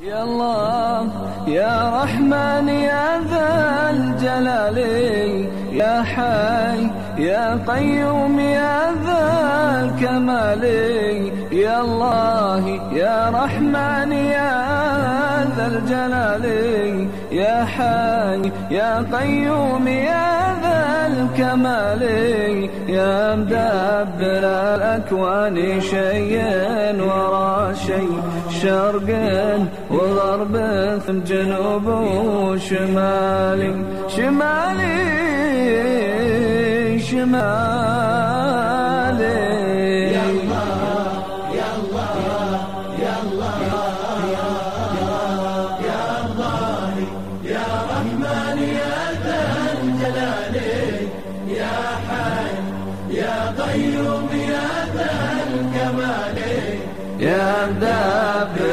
يا الله يا رحمن يا ذا الجلال، يا حي يا قيوم يا ذا الكمال. يا الله يا رحمن يا ذا الجلال، يا حي يا قيوم يا ذا الكمال. يا مدبر الأكوان شيء ورا شيء، شرق وغرب جنوب وشمالي، شمالي شمالي. يا الله يا الله يا الله يا الله يا رحمن يا ذا الجلال، يا حي يا قيوم يا ذا الكمال. يا مدبر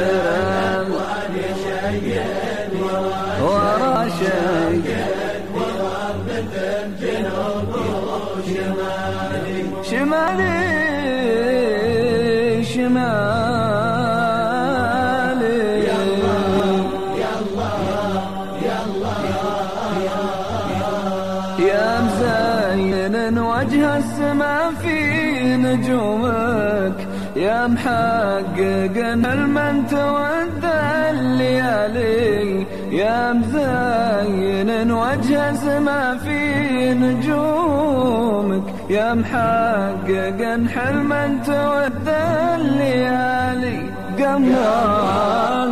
ورا شيء، وغرب جنوب وشمالي، شمالي شمالي. يا الله يا الله يا الله يا مزين وجه السما في نجومك، يا محقق المنت ودى الليالي. يا مزين وجه السما في نجومك، يا محقق حلما تودى الليالي. قمر